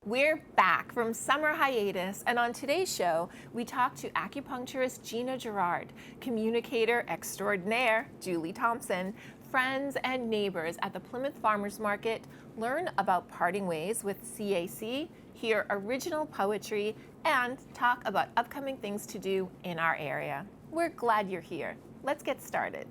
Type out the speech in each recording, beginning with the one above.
We're back from summer hiatus, and on today's show, we talk to Acupuncturist Gina Girouard, Communicator Extraordinaire Julie Thompson, friends and neighbors at the Plymouth Farmers Market, learn about parting ways with C.A.C, hear original poetry, and talk about upcoming things to do in our area. We're glad you're here. Let's get started.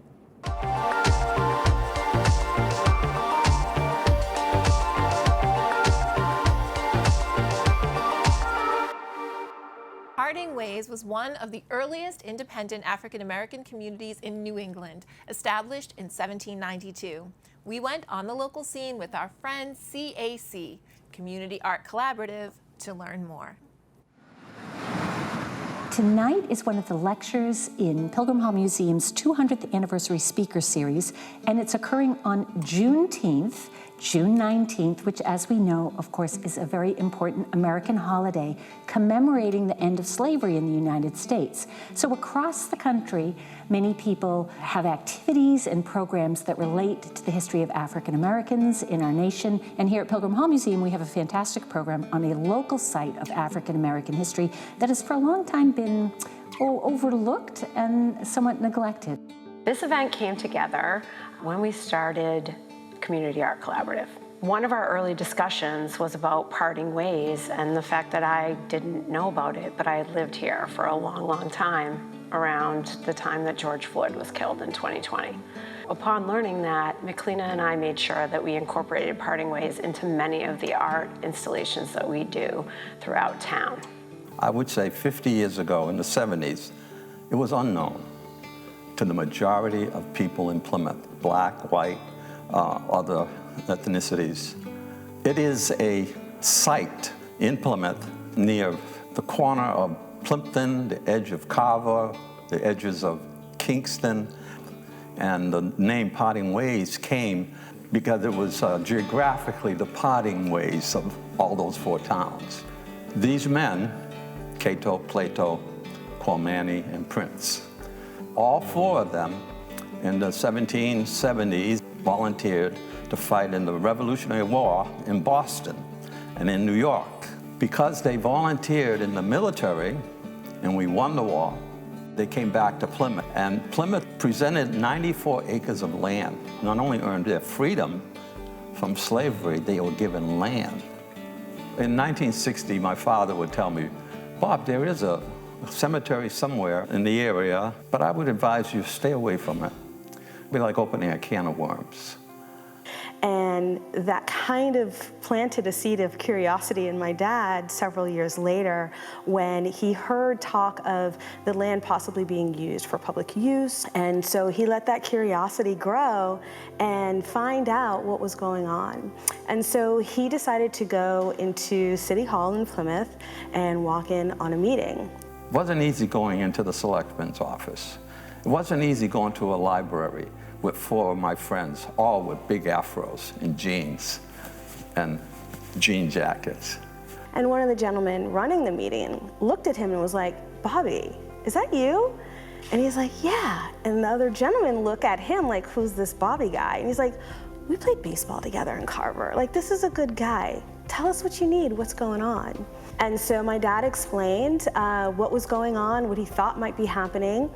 Parting Ways was one of the earliest independent African-American communities in New England, established in 1792. We went on the local scene with our friend C.A.C, Community Art Collaborative, to learn more. Tonight is one of the lectures in Pilgrim Hall Museum's 200th Anniversary Speaker Series, and it's occurring on Juneteenth, June 19th, which, as we know, of course, is a very important American holiday commemorating the end of slavery in the United States. So across the country, many people have activities and programs that relate to the history of African Americans in our nation. And here at Pilgrim Hall Museum, we have a fantastic program on a local site of African American history that has for a long time been overlooked and somewhat neglected. This event came together when we started Community Art Collaborative. One of our early discussions was about parting ways and the fact that I didn't know about it, but I had lived here for a long, long time, around the time that George Floyd was killed in 2020. Upon learning that, McLeana and I made sure that we incorporated parting ways into many of the art installations that we do throughout town. I would say 50 years ago, in the 70s, it was unknown to the majority of people in Plymouth, black, white, other ethnicities. It is a site in Plymouth near the corner of Plimpton, the edge of Carver, the edges of Kingston, and the name Parting Ways came because it was geographically the parting ways of all those four towns. These men, Cato, Plato, Quamani, and Prince, all four of them in the 1770s volunteered to fight in the Revolutionary War in Boston and in New York. Because they volunteered in the military and we won the war, they came back to Plymouth. And Plymouth presented 94 acres of land. Not only earned their freedom from slavery, they were given land. In 1960, my father would tell me, "Bob, there is a cemetery somewhere in the area, but I would advise you stay away from it. It'd be like opening a can of worms." And that kind of planted a seed of curiosity in my dad several years later when he heard talk of the land possibly being used for public use. And so he let that curiosity grow and find out what was going on. And so he decided to go into City Hall in Plymouth and walk in on a meeting. It wasn't easy going into the selectman's office. It wasn't easy going to a library with four of my friends, all with big afros and jeans and jean jackets. And one of the gentlemen running the meeting looked at him and was like, "Bobby, is that you?" And he's like, "Yeah." And the other gentleman looked at him like, "Who's this Bobby guy?" And he's like, "We played baseball together in Carver. Like, this is a good guy. Tell us what you need, what's going on?" And so my dad explained what was going on, what he thought might be happening.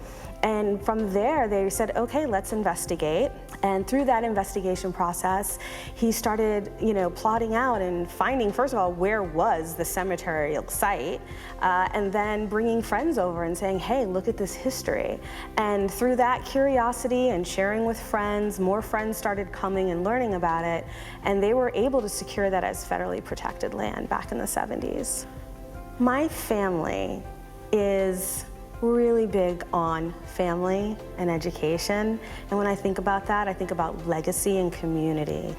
And from there, they said, "Okay, let's investigate." And through that investigation process, he started, plotting out and finding, first of all, where was the cemetery site, and then bringing friends over and saying, "Hey, look at this history." And through that curiosity and sharing with friends, more friends started coming and learning about it, and they were able to secure that as federally protected land back in the 70s. My family is really big on family and education. And when I think about that, I think about legacy and community.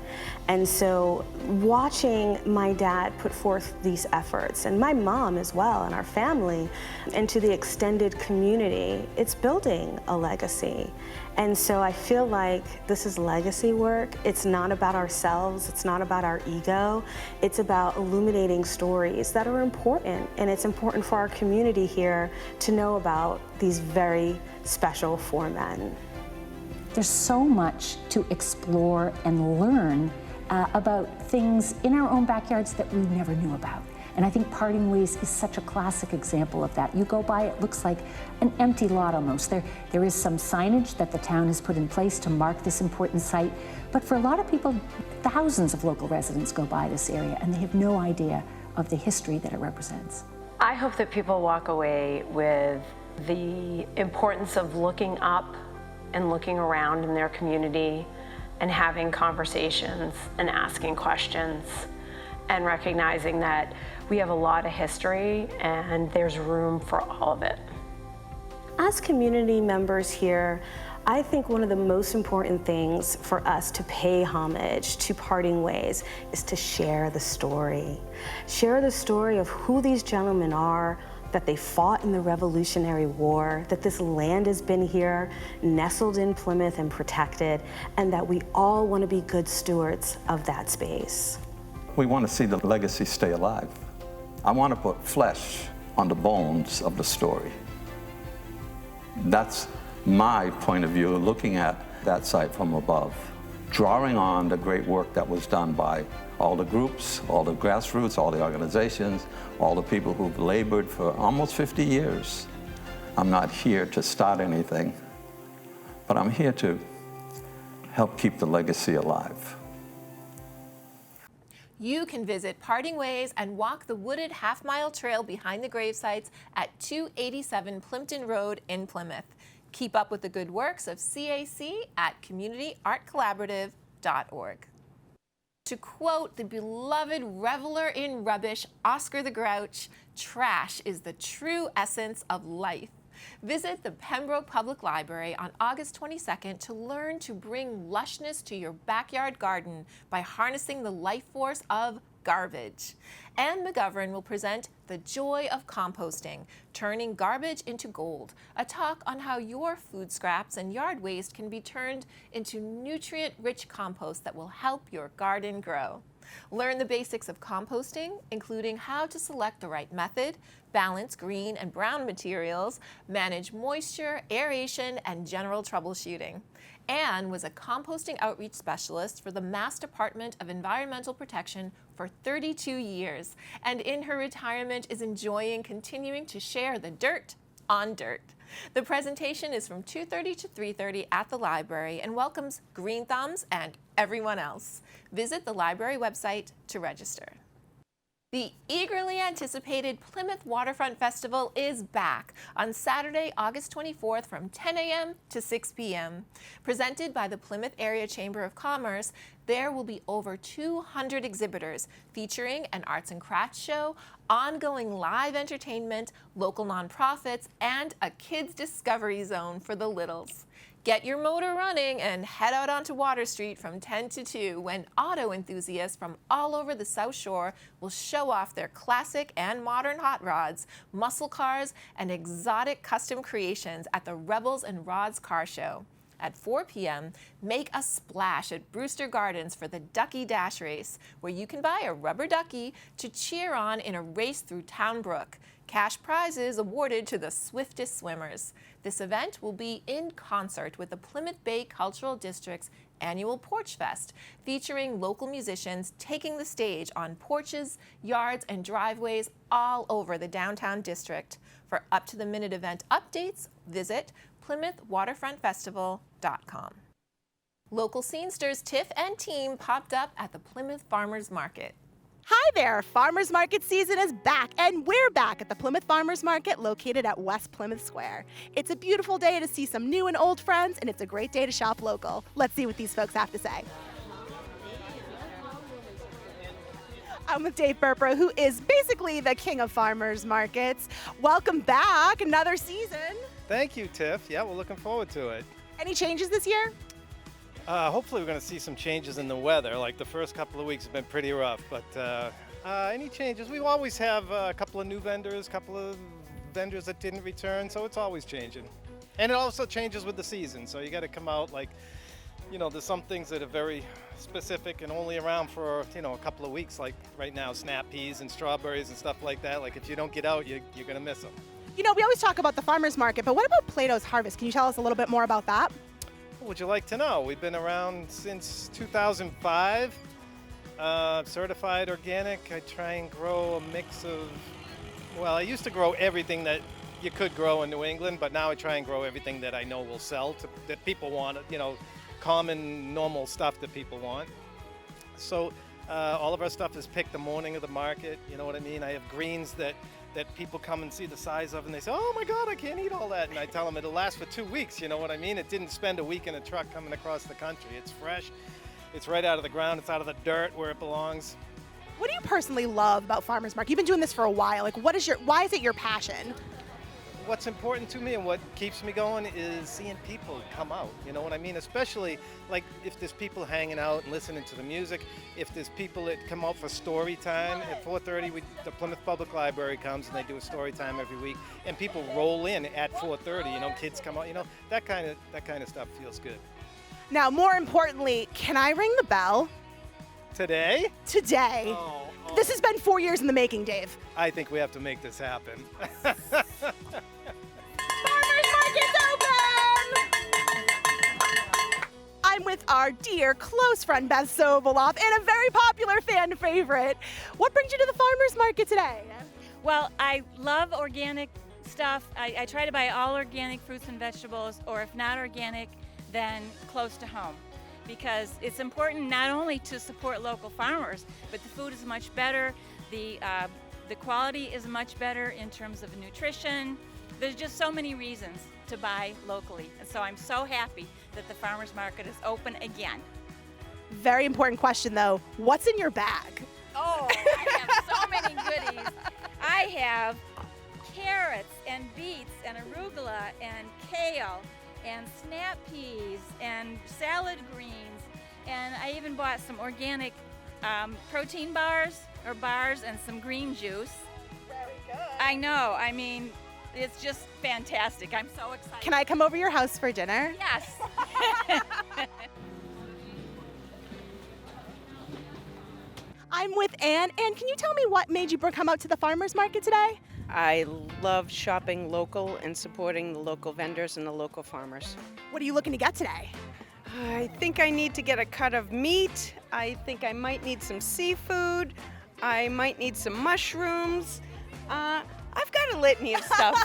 And so watching my dad put forth these efforts, and my mom as well, and our family, into the extended community, it's building a legacy. And so I feel like this is legacy work. It's not about ourselves, it's not about our ego. It's about illuminating stories that are important, and it's important for our community here to know about these very special four men. There's so much to explore and learn about things in our own backyards that we never knew about. And I think Parting Ways is such a classic example of that. You go by, it looks like an empty lot almost. There is some signage that the town has put in place to mark this important site, but for a lot of people, thousands of local residents go by this area and they have no idea of the history that it represents. I hope that people walk away with the importance of looking up and looking around in their community and having conversations and asking questions and recognizing that we have a lot of history and there's room for all of it. As community members here, I think one of the most important things for us to pay homage to Parting Ways is to share the story. Share the story of who these gentlemen are, that they fought in the Revolutionary War, that this land has been here, nestled in Plymouth and protected, and that we all want to be good stewards of that space. We want to see the legacy stay alive. I want to put flesh on the bones of the story. That's my point of view, looking at that site from above, drawing on the great work that was done by all the groups, all the grassroots, all the organizations, all the people who've labored for almost 50 years. I'm not here to start anything, but I'm here to help keep the legacy alive. You can visit Parting Ways and walk the wooded half-mile trail behind the gravesites at 287 Plimpton Road in Plymouth. Keep up with the good works of C.A.C. at communityartcollaborative.org. To quote the beloved reveler in rubbish, Oscar the Grouch, trash is the true essence of life. Visit the Pembroke Public Library on August 22nd to learn to bring lushness to your backyard garden by harnessing the life force of garbage. Anne McGovern will present The Joy of Composting, Turning Garbage into Gold, a talk on how your food scraps and yard waste can be turned into nutrient-rich compost that will help your garden grow. Learn the basics of composting, including how to select the right method, balance green and brown materials, manage moisture, aeration, and general troubleshooting. Anne was a composting outreach specialist for the Mass Department of Environmental Protection for 32 years, and in her retirement is enjoying continuing to share the dirt on dirt. The presentation is from 2:30 to 3:30 at the library and welcomes Green Thumbs and everyone else. Visit the library website to register. The eagerly anticipated Plymouth Waterfront Festival is back on Saturday, August 24th from 10 a.m. to 6 p.m. Presented by the Plymouth Area Chamber of Commerce, there will be over 200 exhibitors featuring an arts and crafts show, ongoing live entertainment, local nonprofits, and a kids' discovery zone for the littles. Get your motor running and head out onto Water Street from 10 to 2 when auto enthusiasts from all over the South Shore will show off their classic and modern hot rods, muscle cars, and exotic custom creations at the Rebels and Rods Car Show. At 4 p.m., make a splash at Brewster Gardens for the Ducky Dash Race, where you can buy a rubber ducky to cheer on in a race through Town Brook. Cash prizes awarded to the swiftest swimmers. This event will be in concert with the Plymouth Bay Cultural District's annual Porch Fest, featuring local musicians taking the stage on porches, yards, and driveways all over the downtown district. For up-to-the-minute event updates, visit PlymouthWaterfrontFestival.com. Local scenesters Tiff and team popped up at the Plymouth Farmers Market. Hi there, Farmers Market season is back, and we're back at the Plymouth Farmers Market located at West Plymouth Square. It's a beautiful day to see some new and old friends, and it's a great day to shop local. Let's see what these folks have to say. I'm with Dave Burper, who is basically the king of farmers markets. Welcome back, another season. Thank you, Tiff. Yeah, we're looking forward to it. Any changes this year? Hopefully we're going to see some changes in the weather. Like the first couple of weeks have been pretty rough, but any changes? We always have a couple of new vendors, a couple of vendors that didn't return, so it's always changing. And it also changes with the season, so you got to come out like, you know, there's some things that are very specific and only around for, you know, a couple of weeks, like right now, snap peas and strawberries and stuff like that. Like if you don't get out, you're going to miss them. You know, we always talk about the farmers market, but what about Plato's Harvest? Can you tell us a little bit more about that? What would you like to know? We've been around since 2005. Certified organic. I try and grow a mix of, well, I used to grow everything that you could grow in New England, but now I try and grow everything that I know will sell, that people want, common, normal stuff that people want. So all of our stuff is picked the morning of the market, you know what I mean? I have greens that people come and see the size of and they say, oh my God, I can't eat all that. And I tell them it'll last for 2 weeks, you know what I mean? It didn't spend a week in a truck coming across the country. It's fresh, it's right out of the ground, it's out of the dirt where it belongs. What do you personally love about Farmers Market? You've been doing this for a while. Like, why is it your passion? What's important to me and what keeps me going is seeing people come out, you know what I mean? Especially like if there's people hanging out and listening to the music, if there's people that come out for story time at 4:30, the Plymouth Public Library comes and they do a story time every week, and people roll in at 4:30, kids come out, that kind of stuff feels good. Now, more importantly, can I ring the bell? Today? Today. Oh. This has been 4 years in the making, Dave. I think we have to make this happen. Farmers Market's open! I'm with our dear close friend Beth Sobolov and a very popular fan favorite. What brings you to the Farmers Market today? Well, I love organic stuff. I try to buy all organic fruits and vegetables, or if not organic, then close to home. Because it's important not only to support local farmers, but the food is much better, the quality is much better in terms of nutrition. There's just so many reasons to buy locally. And so I'm so happy that the farmers market is open again. Very important question though, what's in your bag? Oh, I have so many goodies. I have carrots and beets and arugula and kale and snap peas and salad greens, and I even bought some organic protein bars and some green juice. Very good. I know, I mean, it's just fantastic. I'm so excited. Can I come over to your house for dinner? Yes. I'm with Ann. Ann, can you tell me what made you come out to the farmers market today? I love shopping local and supporting the local vendors and the local farmers. What are you looking to get today? I think I need to get a cut of meat. I think I might need some seafood. I might need some mushrooms. I've got a litany of stuff.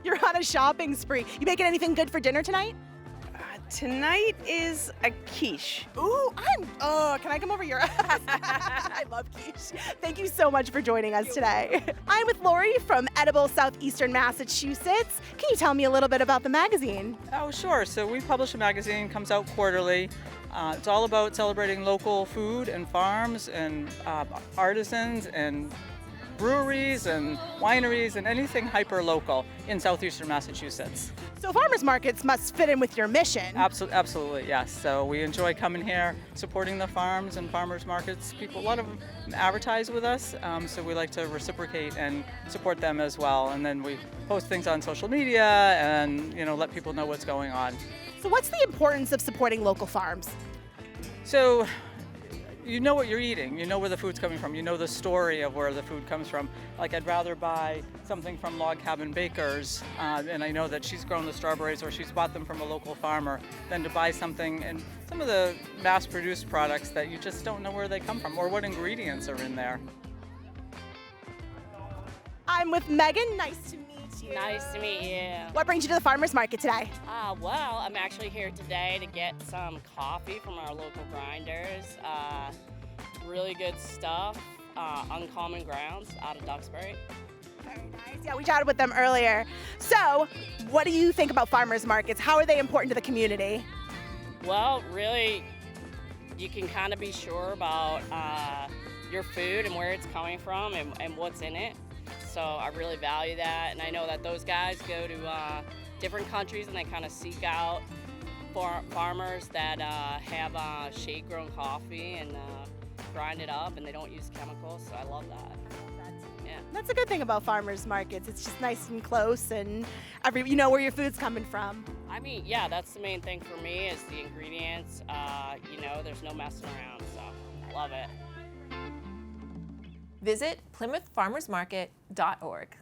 You're on a shopping spree. You making anything good for dinner tonight? Tonight is a quiche. Ooh, can I come over to your house? I love quiche. Thank you so much for joining us today. I'm with Lori from Edible Southeastern Massachusetts. Can you tell me a little bit about the magazine? Oh, sure. So we publish a magazine, comes out quarterly. It's all about celebrating local food and farms and artisans and breweries and wineries and anything hyper-local in southeastern Massachusetts. So farmers markets must fit in with your mission. Absolutely, yes. So we enjoy coming here, supporting the farms and farmers markets. A lot of them advertise with us, so we like to reciprocate and support them as well. And then we post things on social media and let people know what's going on. So what's the importance of supporting local farms? So you know what you're eating, you know where the food's coming from, you know the story of where the food comes from. Like I'd rather buy something from Log Cabin Bakers, and I know that she's grown the strawberries or she's bought them from a local farmer, than to buy something and some of the mass-produced products that you just don't know where they come from or what ingredients are in there. I'm with Megan. Nice to meet you. Nice to meet you. What brings you to the farmers market today? Well, I'm actually here today to get some coffee from our local grinders. Really good stuff, Uncommon Grounds out of Duxbury. Very nice. Yeah, we chatted with them earlier. So, what do you think about farmers markets? How are they important to the community? Well, really, you can kind of be sure about your food and where it's coming from and what's in it. So I really value that, and I know that those guys go to different countries and they kind of seek out farmers that have shade-grown coffee and grind it up, and they don't use chemicals, so I love that. Yeah. That's a good thing about farmers markets. It's just nice and close, and you know where your food's coming from. I mean, yeah, that's the main thing for me is the ingredients. There's no messing around, so I love it. Visit PlymouthFarmersMarket.org.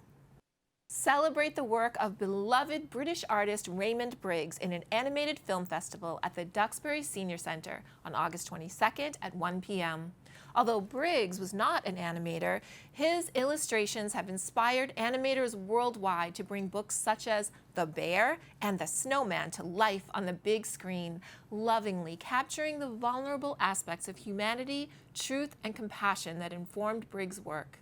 Celebrate the work of beloved British artist Raymond Briggs in an animated film festival at the Duxbury Senior Centre on August 22nd at 1 p.m. Although Briggs was not an animator, his illustrations have inspired animators worldwide to bring books such as The Bear and The Snowman to life on the big screen, lovingly capturing the vulnerable aspects of humanity, truth, and compassion that informed Briggs' work.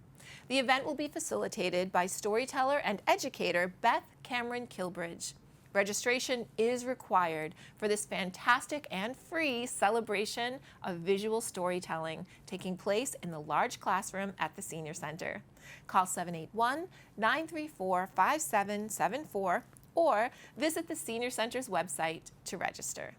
The event will be facilitated by storyteller and educator Beth Cameron Kilbridge. Registration is required for this fantastic and free celebration of visual storytelling taking place in the large classroom at the Senior Center. Call 781-934-5774 or visit the Senior Center's website to register.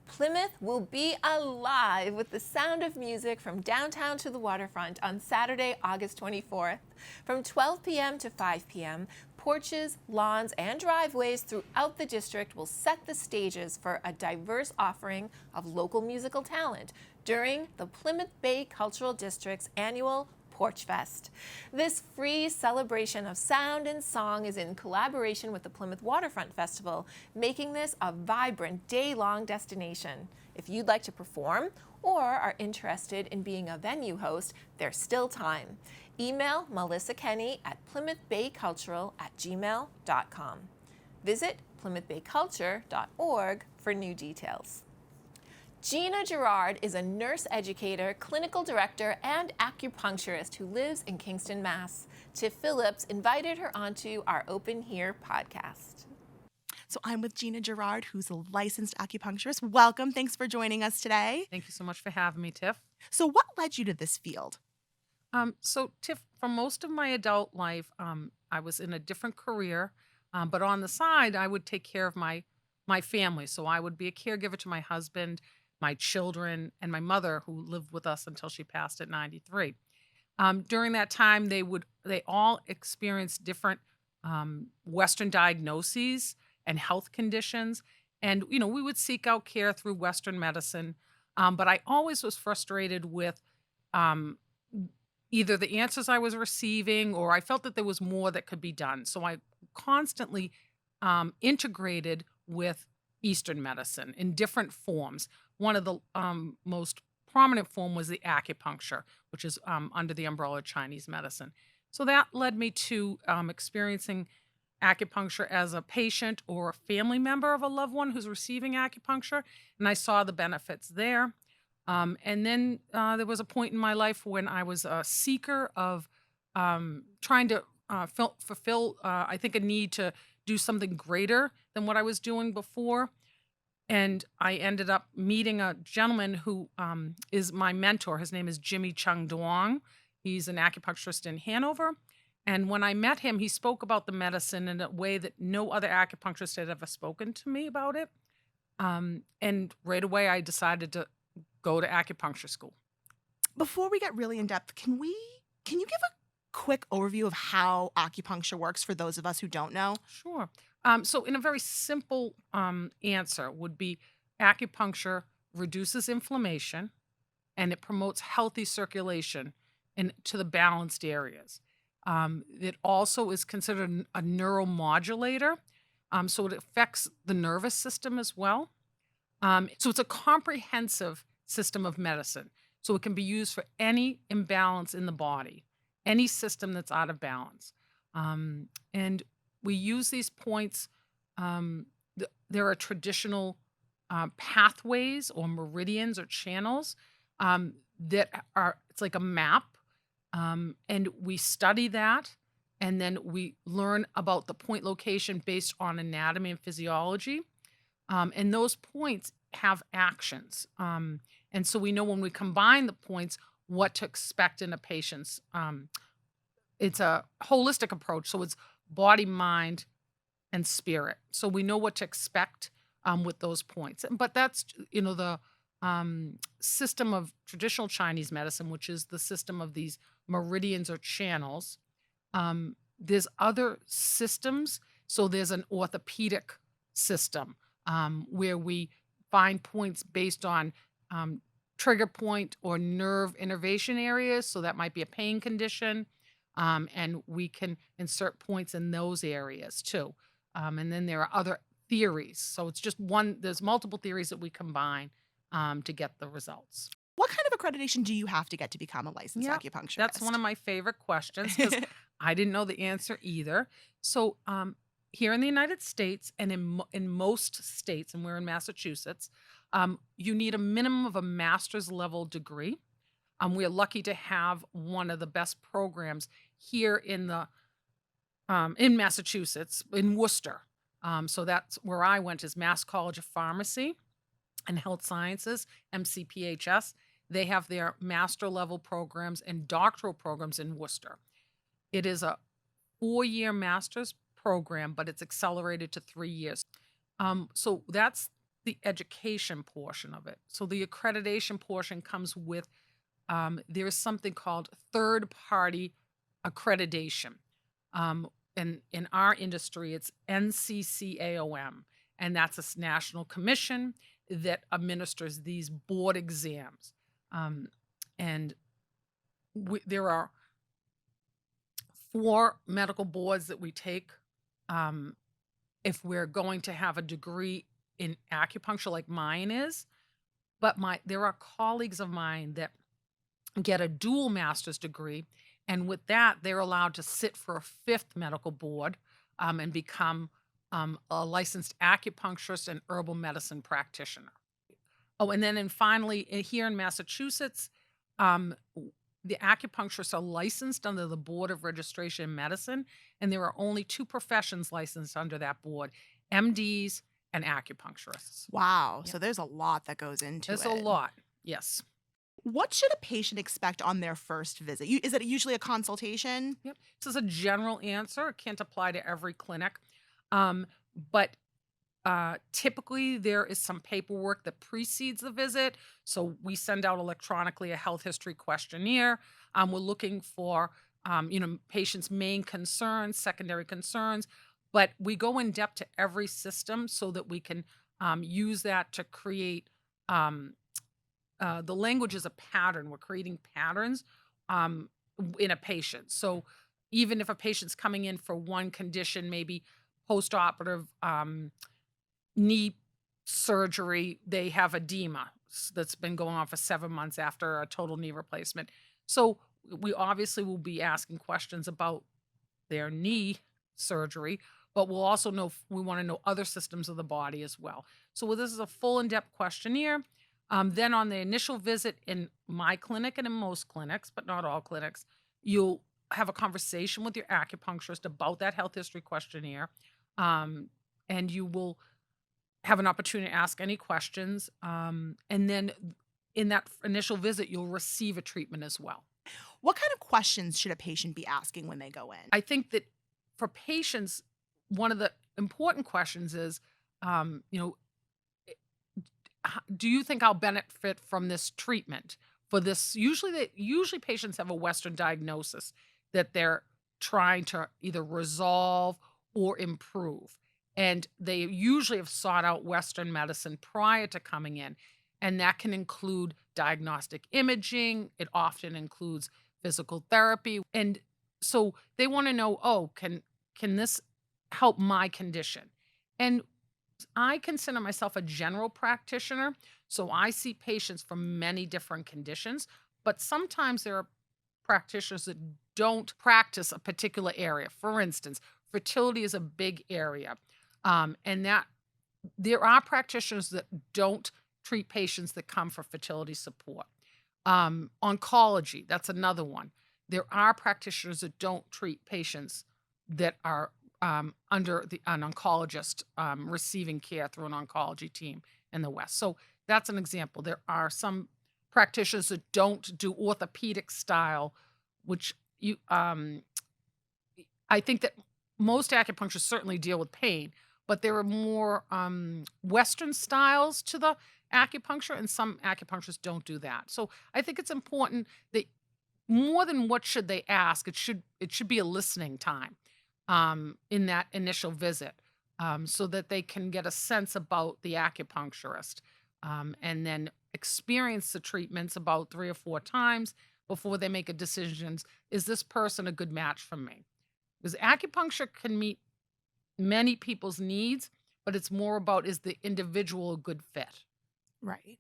Plymouth will be alive with the sound of music from downtown to the waterfront on Saturday, August 24th. From 12 p.m. to 5 p.m., porches, lawns, and driveways throughout the district will set the stages for a diverse offering of local musical talent during the Plymouth Bay Cultural District's annual Porch Fest. This free celebration of sound and song is in collaboration with the Plymouth Waterfront Festival, making this a vibrant day-long destination. If you'd like to perform or are interested in being a venue host, there's still time. Email Melissa Kenny at plymouthbaycultural@gmail.com. Visit plymouthbayculture.org for new details. Gina Girouard is a nurse educator, clinical director, and acupuncturist who lives in Kingston, Mass. Tiff Phillips invited her onto our Open Here podcast. So I'm with Gina Girouard, who's a licensed acupuncturist. Welcome. Thanks for joining us today. Thank you so much for having me, Tiff. So what led you to this field? So Tiff, for most of my adult life, I was in a different career, but on the side, I would take care of my family. So I would be a caregiver to my husband, my children, and my mother, who lived with us until she passed at 93. During that time, they all experienced different Western diagnoses and health conditions. And, we would seek out care through Western medicine. But I always was frustrated with either the answers I was receiving or I felt that there was more that could be done. So I constantly integrated with Eastern medicine in different forms. One of the most prominent form was the acupuncture, which is under the umbrella of Chinese medicine. So that led me to experiencing acupuncture as a patient or a family member of a loved one who's receiving acupuncture, and I saw the benefits there. And then there was a point in my life when I was a seeker of trying to fulfill, I think, a need to do something greater than what I was doing before. And I ended up meeting a gentleman who is my mentor. His name is Jimmy Chung Duong. He's an acupuncturist in Hanover. And when I met him, he spoke about the medicine in a way that no other acupuncturist had ever spoken to me about it. And right away, I decided to go to acupuncture school. Before we get really in depth, can you give a quick overview of how acupuncture works for those of us who don't know? Sure. So in a very simple answer would be acupuncture reduces inflammation and it promotes healthy circulation to the balanced areas. It also is considered a neuromodulator, so it affects the nervous system as well. So it's a comprehensive system of medicine. So it can be used for any imbalance in the body, any system that's out of balance. And we use these points. There are traditional pathways or meridians or channels that are, it's like a map. And we study that. And then we learn about the point location based on anatomy and physiology. And those points have actions. And so we know when we combine the points, what to expect in a patient's. It's a holistic approach. So it's body, mind, and spirit. So we know what to expect with those points. But that's, the system of traditional Chinese medicine, which is the system of these meridians or channels. There's other systems. So there's an orthopedic system where we find points based on trigger point or nerve innervation areas. So that might be a pain condition. And we can insert points in those areas too. And then there are other theories. So it's just one, there's multiple theories that we combine to get the results. What kind of accreditation do you have to get to become a licensed Yep, acupuncturist? that's one of my favorite questions because I didn't know the answer either. So here in the United States and in most states, and we're in Massachusetts, you need a minimum of a master's level degree. We're lucky to have one of the best programs here in Massachusetts, in Worcester. So that's where I went, is Mass College of Pharmacy and Health Sciences, MCPHS. They have their master level programs and doctoral programs in Worcester. It is a 4-year master's program, but it's accelerated to 3 years. So that's the education portion of it. So the accreditation portion comes with, there is something called third-party accreditation. And in our industry, it's NCCAOM, and that's a national commission that administers these board exams. And there are 4 medical boards that we take if we're going to have a degree in acupuncture like mine is. But there are colleagues of mine that get a dual master's degree, and with that, they're allowed to sit for a 5th medical board and become a licensed acupuncturist and herbal medicine practitioner. Oh, and then finally, here in Massachusetts, the acupuncturists are licensed under the Board of Registration in Medicine, and there are only 2 professions licensed under that board, MDs and acupuncturists. Wow. Yep. So there's a lot that goes into it. There's a lot, yes. What should a patient expect on their first visit? Is it usually a consultation? Yep. This is a general answer. It can't apply to every clinic. But typically there is some paperwork that precedes the visit. So we send out electronically a health history questionnaire. We're looking for, patients' main concerns, secondary concerns, but we go in depth to every system so that we can use that to create, the language is a pattern. We're creating patterns in a patient. So even if a patient's coming in for one condition, maybe postoperative knee surgery, they have edema that's been going on for 7 months after a total knee replacement. So we obviously will be asking questions about their knee surgery, but we'll also we want to know other systems of the body as well. So this is a full in-depth questionnaire. Then on the initial visit in my clinic and in most clinics, but not all clinics, you'll have a conversation with your acupuncturist about that health history questionnaire. And you will have an opportunity to ask any questions. And then in that initial visit, you'll receive a treatment as well. What kind of questions should a patient be asking when they go in? I think that for patients, one of the important questions is, do you think I'll benefit from this treatment? For this, usually patients have a Western diagnosis that they're trying to either resolve or improve. And they usually have sought out Western medicine prior to coming in. And that can include diagnostic imaging. It often includes physical therapy. And so they want to know, can this help my condition? And I consider myself a general practitioner. So I see patients from many different conditions, but sometimes there are practitioners that don't practice a particular area. For instance, fertility is a big area. And that there are practitioners that don't treat patients that come for fertility support. Oncology, that's another one. There are practitioners that don't treat patients that are under an oncologist receiving care through an oncology team in the West. So that's an example. There are some practitioners that don't do orthopedic style, which I think that most acupuncturists certainly deal with pain, but there are more Western styles to the acupuncture, and some acupuncturists don't do that. So I think it's important that more than what should they ask, it should be a listening time in that initial visit, so that they can get a sense about the acupuncturist, and then experience the treatments about 3 or 4 times before they make a decision. Is this person a good match for me? Because acupuncture can meet many people's needs, but it's more about, is the individual a good fit? Right.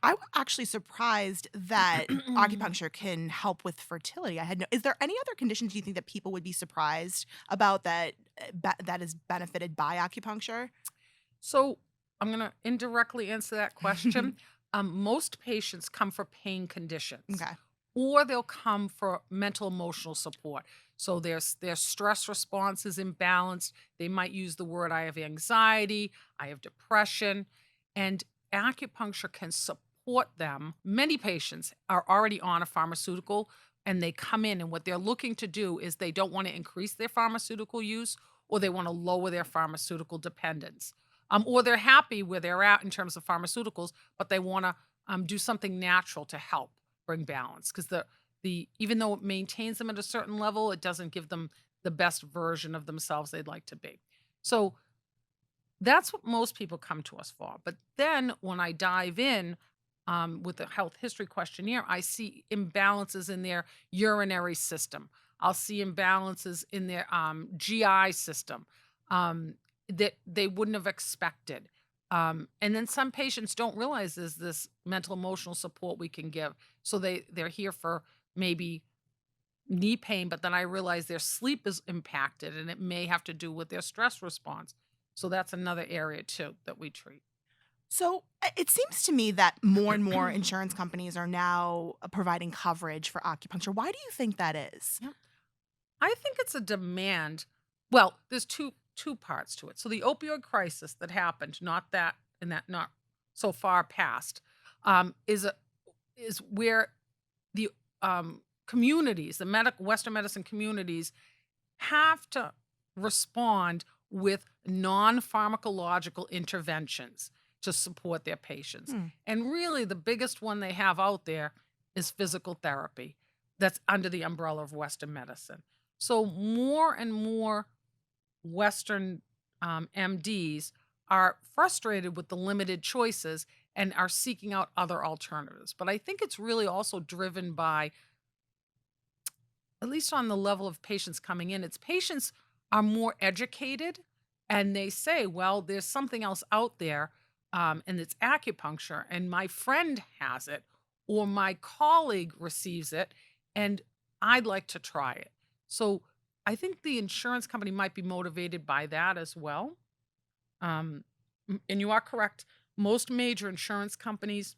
I'm actually surprised that acupuncture can help with fertility. Is there any other conditions you think that people would be surprised about that is benefited by acupuncture? So I'm going to indirectly answer that question. Most patients come for pain conditions. Okay. Or they'll come for mental emotional support. So their stress response is imbalanced. They might use the word, I have anxiety, I have depression, and acupuncture can support them. Many patients are already on a pharmaceutical and they come in, and what they're looking to do is they don't want to increase their pharmaceutical use, or they want to lower their pharmaceutical dependence. Or they're happy where they're at in terms of pharmaceuticals, but they want to do something natural to help bring balance, because the even though it maintains them at a certain level, it doesn't give them the best version of themselves they'd like to be. So that's what most people come to us for. But then when I dive in with the health history questionnaire, I see imbalances in their urinary system. I'll see imbalances in their GI system that they wouldn't have expected. And then some patients don't realize there's this mental emotional support we can give. So they're here for maybe knee pain, but then I realize their sleep is impacted and it may have to do with their stress response. So that's another area too that we treat. So it seems to me that more and more insurance companies are now providing coverage for acupuncture. Why do you think that is? Yeah. I think it's a demand. Well, there's two parts to it. So the opioid crisis that happened, not so far past, is where the communities, the Western medicine communities, have to respond with non-pharmacological interventions to support their patients. And really the biggest one they have out there is physical therapy that's under the umbrella of Western medicine. So more and more Western MDs are frustrated with the limited choices and are seeking out other alternatives. But I think it's really also driven by, at least on the level of patients coming in, it's patients are more educated and they say, well, there's something else out there and it's acupuncture and my friend has it or my colleague receives it and I'd like to try it. So I think the insurance company might be motivated by that as well. And you are correct. Most major insurance companies,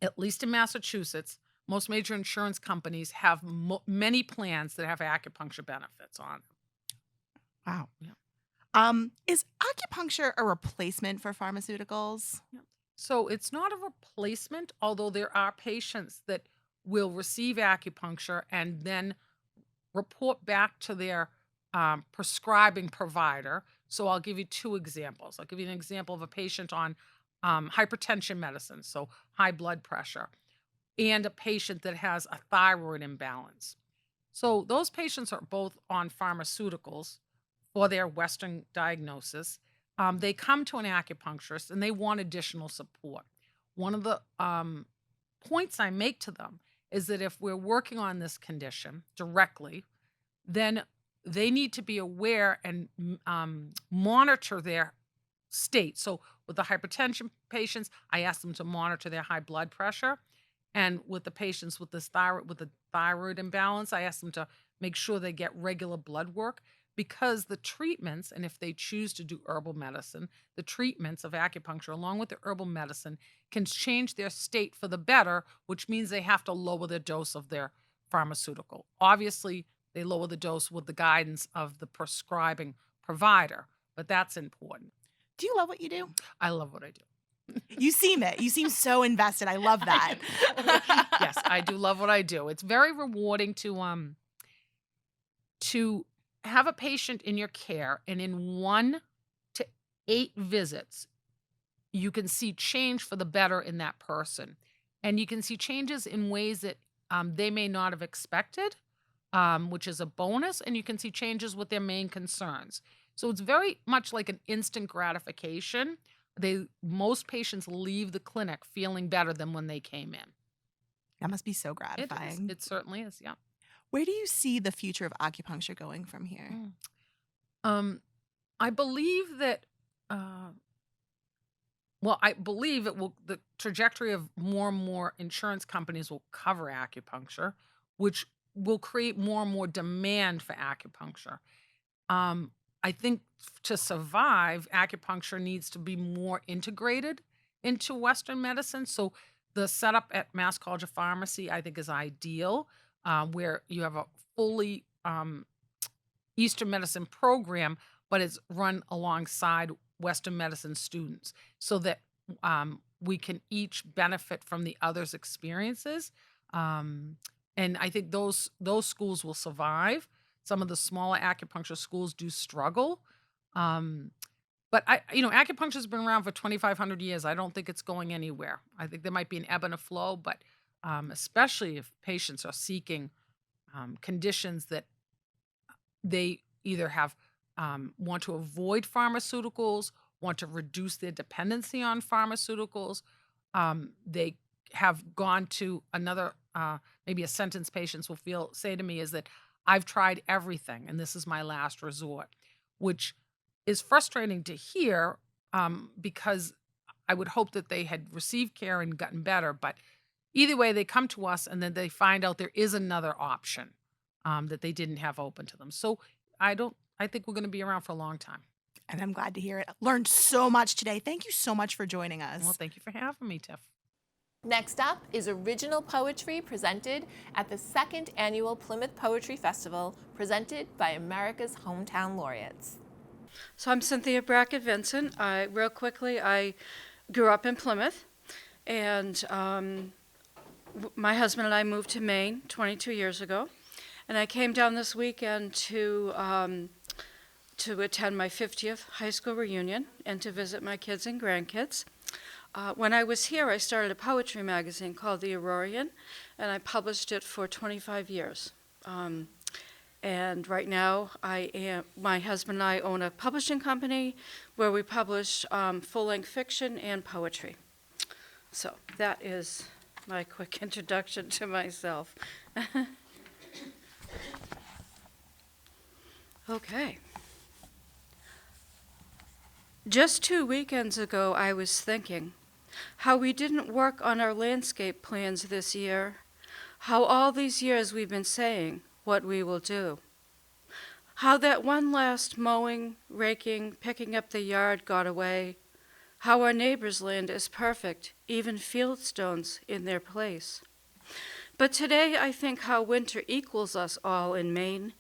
at least in Massachusetts, most major insurance companies have many plans that have acupuncture benefits on them. Wow. Yeah. Is acupuncture a replacement for pharmaceuticals? Yeah. So it's not a replacement, although there are patients that will receive acupuncture and then report back to their prescribing provider. So I'll give you two examples. I'll give you an example of a patient on hypertension medicine, so high blood pressure, and a patient that has a thyroid imbalance. So those patients are both on pharmaceuticals for their Western diagnosis. They come to an acupuncturist and they want additional support. One of the points I make to them is that if we're working on this condition directly, then they need to be aware and monitor their state. So with the hypertension patients, I ask them to monitor their high blood pressure. And with the patients with the thyroid imbalance, I ask them to make sure they get regular blood work, because the treatments, and if they choose to do herbal medicine, the treatments of acupuncture along with the herbal medicine can change their state for the better, which means they have to lower the dose of their pharmaceutical. Obviously, they lower the dose with the guidance of the prescribing provider, but that's important. Do you love what you do? I love what I do. You seem it. You seem so invested. I love that. Yes, I do love what I do. It's very rewarding to have a patient in your care, and in 1 to 8 visits, you can see change for the better in that person. And you can see changes in ways that they may not have expected, which is a bonus, and you can see changes with their main concerns. So it's very much like an instant gratification. Most patients leave the clinic feeling better than when they came in. That must be so It gratifying. is. It certainly is. Yeah. Where do you see the future of acupuncture going from here? I believe that. Well, I believe it will. The trajectory of more and more insurance companies will cover acupuncture, which will create more and more demand for acupuncture. I think to survive, acupuncture needs to be more integrated into Western medicine. So the setup at Mass College of Pharmacy, I think, is ideal, where you have a fully Eastern medicine program, but it's run alongside Western medicine students so that we can each benefit from the other's experiences. And I think those schools will survive. Some of the smaller acupuncture schools do struggle. But acupuncture has been around for 2,500 years. I don't think it's going anywhere. I think there might be an ebb and a flow, but especially if patients are seeking conditions that they either have want to avoid pharmaceuticals, want to reduce their dependency on pharmaceuticals. They have gone to another, maybe a sentence patients will say to me is that I've tried everything and this is my last resort, which is frustrating to hear because I would hope that they had received care and gotten better. But either way, they come to us and then they find out there is another option that they didn't have open to them. So I think we're going to be around for a long time. And I'm glad to hear it. Learned so much today. Thank you so much for joining us. Well, thank you for having me, Tiff. Next up is original poetry presented at the 2nd Annual Plymouth Poetry Festival, presented by America's Hometown Laureates. So I'm Cynthia Brackett Vincent. Real quickly, I grew up in Plymouth, and my husband and I moved to Maine 22 years ago. And I came down this weekend to attend my 50th high school reunion and to visit my kids and grandkids. When I was here, I started a poetry magazine called The Aurorian, and I published it for 25 years. And right now, my husband and I own a publishing company where we publish full-length fiction and poetry. So that is my quick introduction to myself. Okay. Just 2 weekends ago, I was thinking how we didn't work on our landscape plans this year, how all these years we've been saying what we will do, how that one last mowing, raking, picking up the yard got away, how our neighbor's land is perfect, even fieldstones in their place. But today I think how winter equals us all in Maine.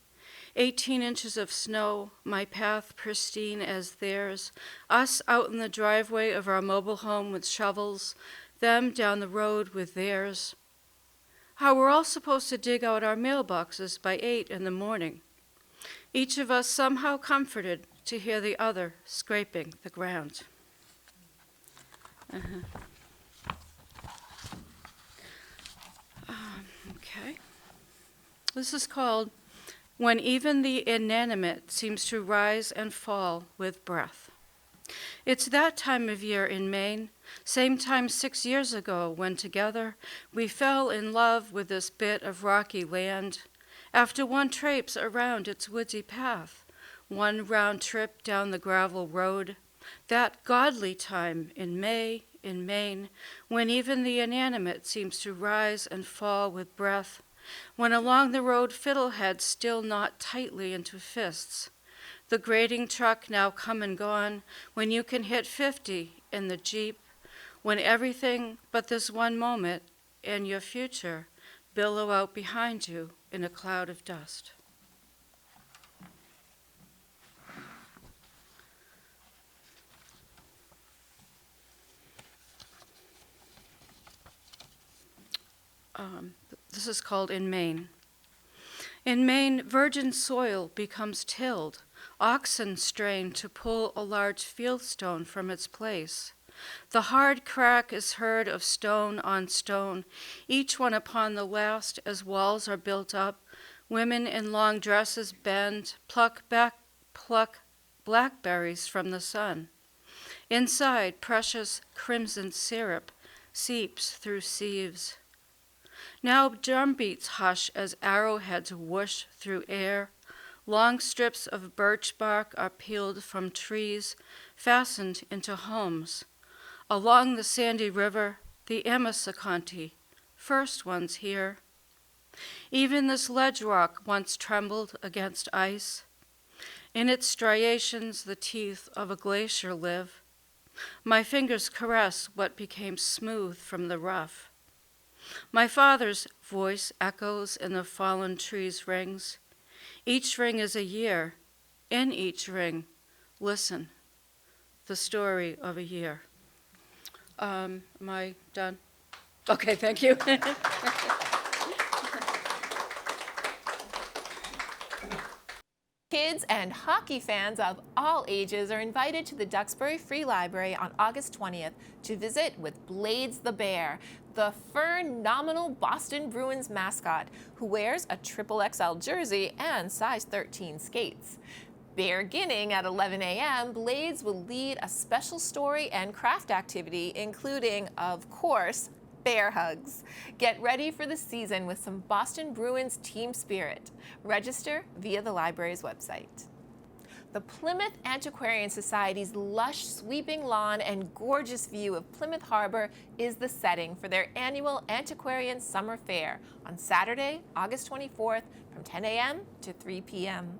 18 inches of snow, my path pristine as theirs, us out in the driveway of our mobile home with shovels, them down the road with theirs. How we're all supposed to dig out our mailboxes by 8 in the morning, each of us somehow comforted to hear the other scraping the ground. Okay. This is called When Even the Inanimate Seems to Rise and Fall with Breath. It's that time of year in Maine, same time 6 years ago when together we fell in love with this bit of rocky land. After one traipse around its woodsy path, one round trip down the gravel road, that godly time in May in Maine, when even the inanimate seems to rise and fall with breath, when along the road fiddleheads still knot tightly into fists, the grading truck now come and gone, when you can hit 50 in the Jeep, when everything but this one moment and your future billow out behind you in a cloud of dust. This is called In Maine. In Maine, virgin soil becomes tilled. Oxen strain to pull a large fieldstone from its place. The hard crack is heard of stone on stone, each one upon the last as walls are built up. Women in long dresses bend, pluck blackberries from the sun. Inside, precious crimson syrup seeps through sieves. Now drumbeats hush as arrowheads whoosh through air. Long strips of birch bark are peeled from trees, fastened into homes. Along the sandy river, the Amasaconte, first ones here. Even this ledge rock once trembled against ice. In its striations, the teeth of a glacier live. My fingers caress what became smooth from the rough. My father's voice echoes in the fallen trees' rings. Each ring is a year. In each ring, listen, the story of a year. Am I done? Okay, thank you. Kids and hockey fans of all ages are invited to the Duxbury Free Library on August 20th to visit with Blades the Bear, the phenomenal Boston Bruins mascot who wears a XXL jersey and size 13 skates. Beginning at 11 a.m., Blades will lead a special story and craft activity, including, of course, bear hugs. Get ready for the season with some Boston Bruins team spirit. Register via the library's website. The Plymouth Antiquarian Society's lush, sweeping lawn and gorgeous view of Plymouth Harbor is the setting for their annual Antiquarian Summer Fair on Saturday, August 24th from 10 a.m. to 3 p.m.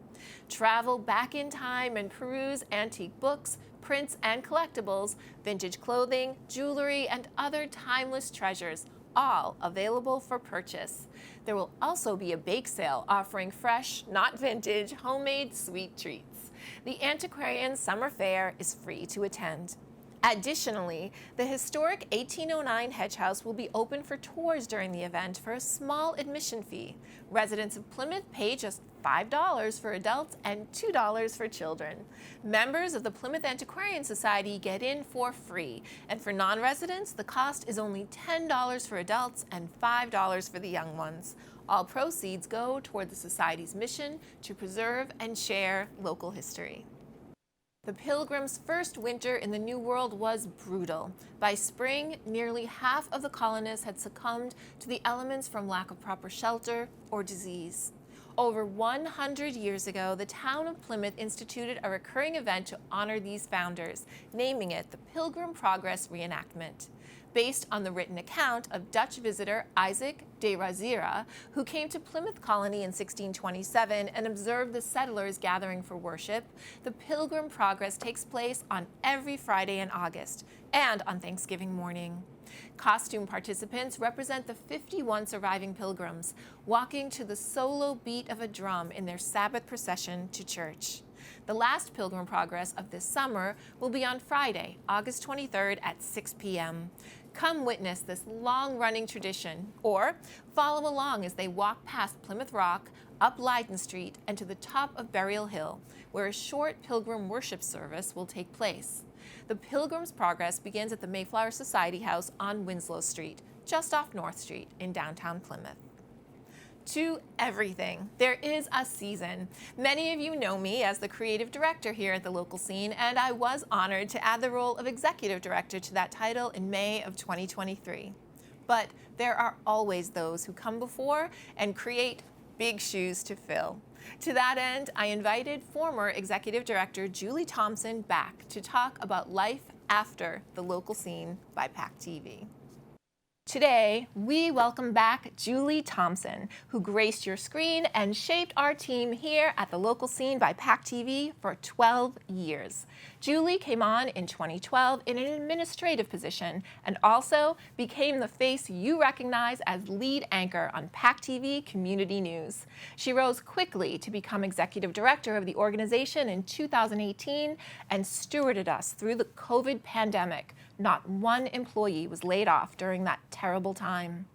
Travel back in time and peruse antique books, prints and collectibles, vintage clothing, jewelry, and other timeless treasures, all available for purchase. There will also be a bake sale offering fresh, not vintage, homemade sweet treats. The Antiquarian Summer Fair is free to attend. Additionally, the historic 1809 Hedge House will be open for tours during the event for a small admission fee. Residents of Plymouth pay just $5 for adults and $2 for children. Members of the Plymouth Antiquarian Society get in for free, and for non-residents, the cost is only $10 for adults and $5 for the young ones. All proceeds go toward the Society's mission to preserve and share local history. The Pilgrims' first winter in the New World was brutal. By spring, nearly half of the colonists had succumbed to the elements from lack of proper shelter or disease. Over 100 years ago, the town of Plymouth instituted a recurring event to honor these founders, naming it the Pilgrim Progress Reenactment. Based on the written account of Dutch visitor Isaac de Razira, who came to Plymouth Colony in 1627 and observed the settlers gathering for worship, the Pilgrim Progress takes place on every Friday in August and on Thanksgiving morning. Costume participants represent the 51 surviving pilgrims, walking to the solo beat of a drum in their Sabbath procession to church. The last Pilgrim Progress of this summer will be on Friday, August 23rd at 6 p.m. Come witness this long-running tradition, or follow along as they walk past Plymouth Rock, up Leyden Street, and to the top of Burial Hill, where a short pilgrim worship service will take place. The Pilgrim's Progress begins at the Mayflower Society House on Winslow Street, just off North Street in downtown Plymouth. To everything, there is a season. Many of you know me as the creative director here at the local scene, and I was honored to add the role of executive director to that title in May of 2023. But there are always those who come before and create big shoes to fill. To that end, I invited former executive director Julie Thompson back to talk about life after the local scene by PAC TV. Today, we welcome back Julie Thompson, who graced your screen and shaped our team here at the local scene by PAC TV for 12 years. Julie came on in 2012 in an administrative position and also became the face you recognize as lead anchor on PAC TV Community News. She rose quickly to become executive director of the organization in 2018 and stewarded us through the COVID pandemic. Not one employee was laid off during that terrible time.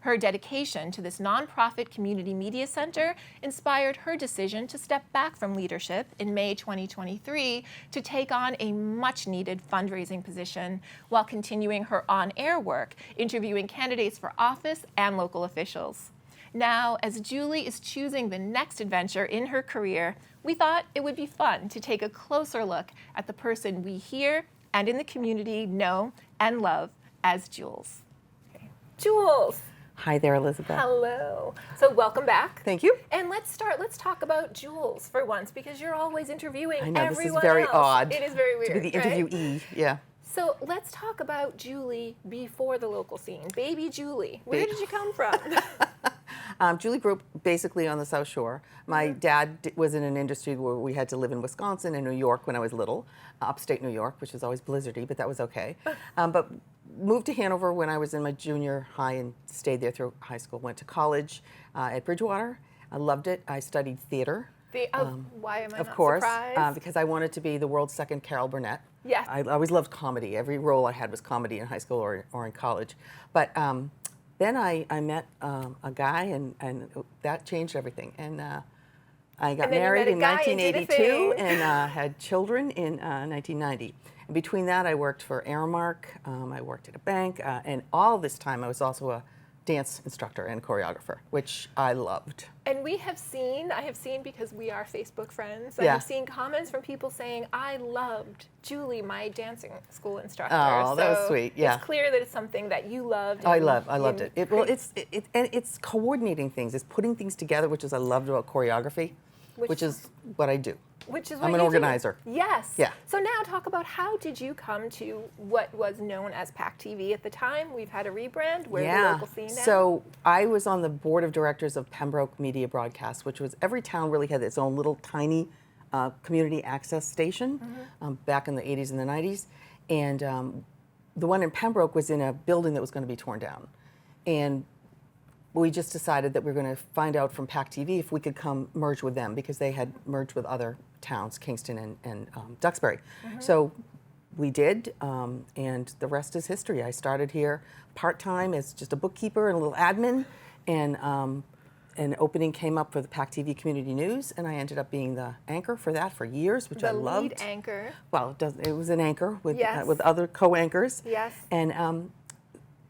Her dedication to this nonprofit community media center inspired her decision to step back from leadership in May 2023 to take on a much-needed fundraising position while continuing her on-air work, interviewing candidates for office and local officials. Now, as Julie is choosing the next adventure in her career, we thought it would be fun to take a closer look at the person we here and in the community know and love as Jules. Okay. Jules, Hi there, Elizabeth. Hello. So welcome back. Thank you. And let's talk about Jules for once, because you're always interviewing everyone else. I know, this is very odd. It is very weird, to be the right? interviewee, yeah. So let's talk about Julie before the local scene. Baby Julie, where did you come from? Julie grew up basically on the South Shore. My dad was in an industry where we had to live in Wisconsin and New York when I was little, upstate New York, which was always blizzardy, but that was okay. But moved to Hanover when I was in my junior high and stayed there through high school. Went to college at Bridgewater. I loved it. I studied theater. Why am I Of not course, surprised? because I wanted to be the world's second Carol Burnett. Yes. I always loved comedy. Every role I had was comedy in high school or in college. But then I met a guy, and that changed everything. And I got married in 1982 and had children in 1990. And between that, I worked for Aramark, I worked at a bank, and all this time I was also a dance instructor and choreographer, which I loved. And I have seen because we are Facebook friends, I Yeah. have seen comments from people saying, I loved Julie, my dancing school instructor. Oh, that was So sweet, yeah. It's clear that it's something that you loved. I loved it. And it's coordinating things. It's putting things together, which is I loved about choreography, which is what I do. Which is what I'm an you organizer. Do. Yes. Yeah. So now talk about how did you come to what was known as PAC TV at the time? We've had a rebrand. We're the local scene now. So I was on the board of directors of Pembroke Media Broadcast, which was every town really had its own little tiny community access station back in the 80s and the 90s. And the one in Pembroke was in a building that was going to be torn down. And we just decided that we were going to find out from PAC TV if we could come merge with them, because they had merged with other towns, Kingston and Duxbury. So we did, and the rest is history. I started here part-time as just a bookkeeper and a little admin, and an opening came up for the PAC TV Community News, and I ended up being the anchor for that for years, which I loved. The lead anchor. Well, it was an anchor with, Yes. with other co-anchors. Yes. And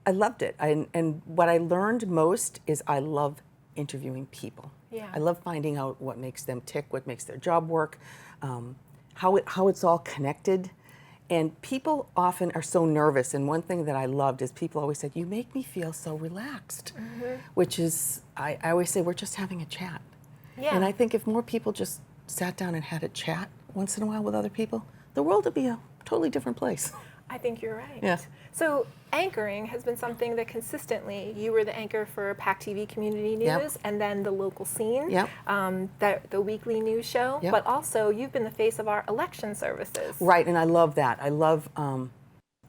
I loved it. And what I learned most is I love interviewing people. Yeah. I love finding out what makes them tick, what makes their job work, how it's all connected. And people often are so nervous. And one thing that I loved is people always said, you make me feel so relaxed, which is, I always say, we're just having a chat. Yeah. And I think if more people just sat down and had a chat once in a while with other people, the world would be a totally different place. I think you're right. Yeah. So anchoring has been something that consistently, you were the anchor for PAC TV Community News, Yep. and then the local scene, Yep. the weekly news show, Yep. but also you've been the face of our election services. Right, and I love that. I love